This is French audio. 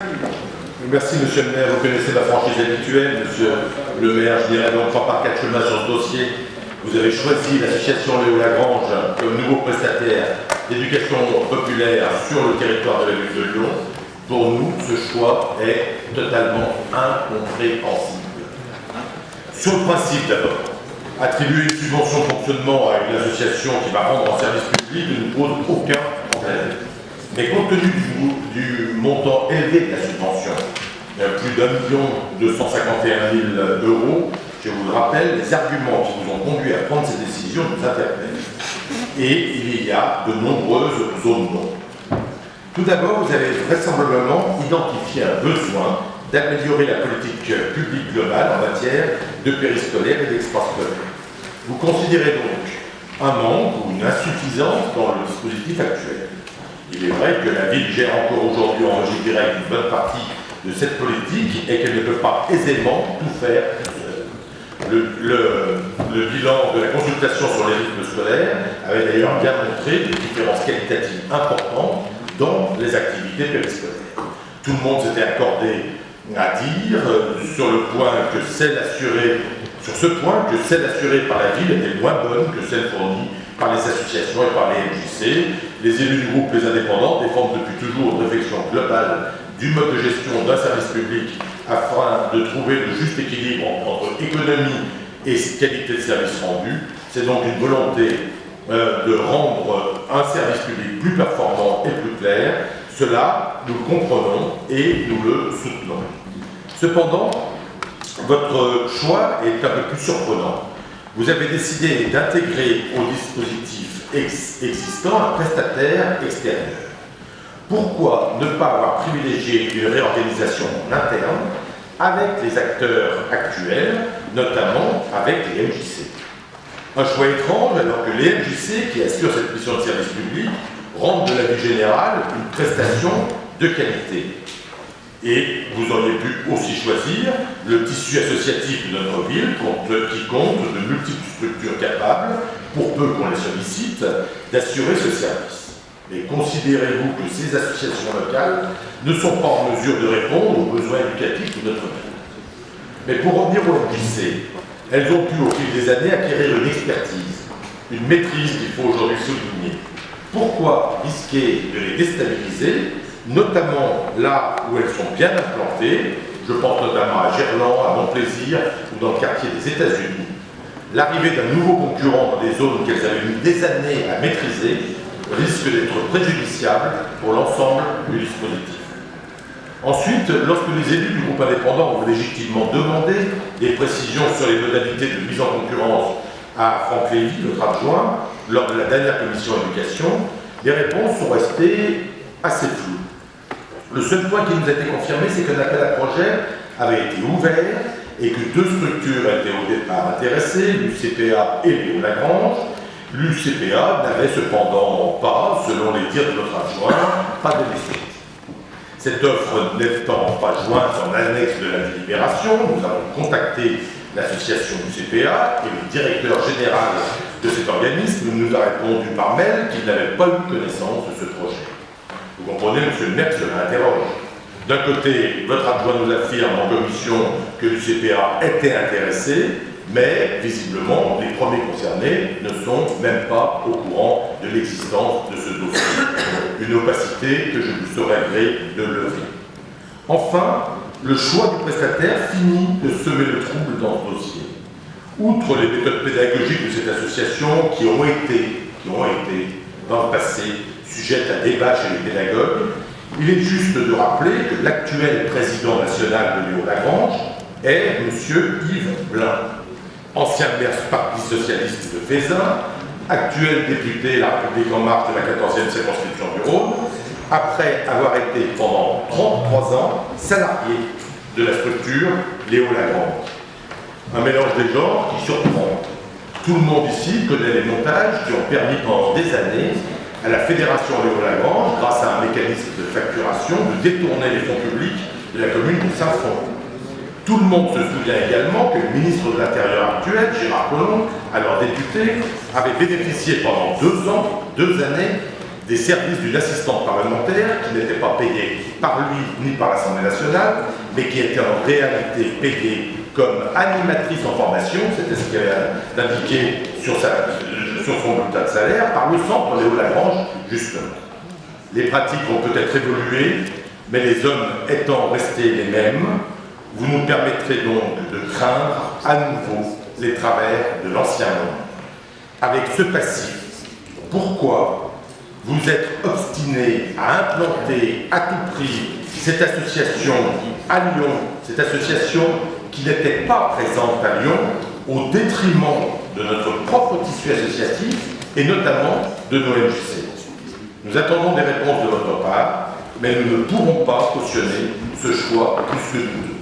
Merci Monsieur le maire, vous connaissez ma franchise habituelle. Monsieur le maire, je dirais donc pas par quatre chemins sur ce dossier. Vous avez choisi l'association Léo Lagrange comme nouveau prestataire d'éducation populaire sur le territoire de la ville de Lyon. Pour nous, ce choix est totalement incompréhensible. Sur le principe d'abord, attribuer une subvention de fonctionnement à une association qui va rendre en service public ne nous pose aucun problème. Mais compte tenu du montant élevé de la subvention, plus d'1 251 000 €, je vous le rappelle, les arguments qui nous ont conduits à prendre ces décisions nous interpellent. Et il y a de nombreuses zones d'ombre. Tout d'abord, vous avez vraisemblablement identifié un besoin d'améliorer la politique publique globale en matière de périscolaire et d'extrascolaire. Vous considérez donc un manque ou une insuffisance dans le dispositif actuel. Il est vrai que la ville gère encore aujourd'hui en régime direct une bonne partie de cette politique et qu'elle ne peut pas aisément tout faire toute seule. Le bilan de la consultation sur les rythmes scolaires avait d'ailleurs bien montré des différences qualitatives importantes dans les activités périscolaires. Tout le monde s'était accordé à dire sur ce point que celle assurée par la ville était moins bonne que celle fournie par les associations et par les MJC. Les élus du groupe Les Indépendants défendent depuis toujours une réflexion globale du mode de gestion d'un service public afin de trouver le juste équilibre entre économie et qualité de service rendu. C'est donc une volonté de rendre un service public plus performant et plus clair. Cela, nous le comprenons et nous le soutenons. Cependant, votre choix est un peu plus surprenant. Vous avez décidé d'intégrer au dispositif existant un prestataire extérieur. Pourquoi ne pas avoir privilégié une réorganisation interne avec les acteurs actuels, notamment avec les MJC? Un choix étrange alors que les MJC, qui assurent cette mission de service public, rendent de la vie générale une prestation de qualité. Et vous auriez pu aussi choisir le tissu associatif de notre ville qui compte de multiples structures capables, pour peu qu'on les sollicite, d'assurer ce service. Mais considérez-vous que ces associations locales ne sont pas en mesure de répondre aux besoins éducatifs de notre ville? Mais pour revenir aux MJC, elles ont pu au fil des années acquérir une expertise, une maîtrise qu'il faut aujourd'hui souligner. Pourquoi risquer de les déstabiliser, notamment là où elles sont bien implantées? Je pense notamment à Gerland, à Montplaisir ou dans le quartier des États-Unis. L'arrivée d'un nouveau concurrent dans des zones qu'elles avaient mis des années à maîtriser risque d'être préjudiciable pour l'ensemble du dispositif. Ensuite, lorsque les élus du groupe indépendant ont légitimement demandé des précisions sur les modalités de mise en concurrence à Franck Lévy, notre adjoint, lors de la dernière commission éducation, les réponses sont restées assez floues. Le seul point qui nous a été confirmé, c'est qu'un appel à projet avait été ouvert et que deux structures étaient au départ intéressées, l'UCPA et Léo Lagrange. L'UCPA n'avait cependant pas, selon les dires de notre adjoint, pas de licence. Cette offre n'étant pas jointe en annexe de la délibération, nous avons contacté l'association UCPA et le directeur général de cet organisme nous a répondu par mail qu'il n'avait pas eu connaissance de ce projet. Vous comprenez, monsieur le maire, que cela interroge. D'un côté, votre adjoint nous affirme en commission que l'UCPA était intéressé, mais visiblement, les premiers concernés ne sont même pas au courant de l'existence de ce dossier. Une opacité que je vous saurais gré de lever. Enfin, le choix du prestataire finit de semer le trouble dans ce dossier. Outre les méthodes pédagogiques de cette association qui ont été dans le passé sujettes à débat chez les pédagogues, il est juste de rappeler que l'actuel président national de Léo Lagrange est M. Yves Blin, ancien maire du Parti socialiste de Fézin, actuel député La République en marche de la 14e circonscription du Rhône, après avoir été pendant 33 ans salarié de la structure Léo Lagrange. Un mélange des genres qui surprend. Tout le monde ici connaît les montages qui ont permis pendant des années à la Fédération Léo Lagrange, grâce à un mécanisme de facturation, de détourner les fonds publics de la commune de Saint-Fond. Tout le monde se souvient également que le ministre de l'Intérieur actuel, Gérard Collomb, alors député, avait bénéficié pendant 2 années des services d'une assistante parlementaire qui n'était pas payée par lui ni par l'Assemblée nationale, mais qui était en réalité payée comme animatrice en formation, c'était ce qu'elle a indiqué sur son bulletin de salaire, par le centre Léo Lagrange, justement. Les pratiques ont peut-être évolué, mais les hommes étant restés les mêmes, vous nous permettrez donc de craindre à nouveau les travers de l'ancien monde. Avec ce passif, pourquoi vous êtes obstiné à implanter à tout prix cette association à Lyon, cette association qui n'était pas présente à Lyon, au détriment de notre propre tissu associatif et notamment de nos MJC. Nous attendons des réponses de votre part, mais nous ne pourrons pas cautionner ce choix plus que douteux.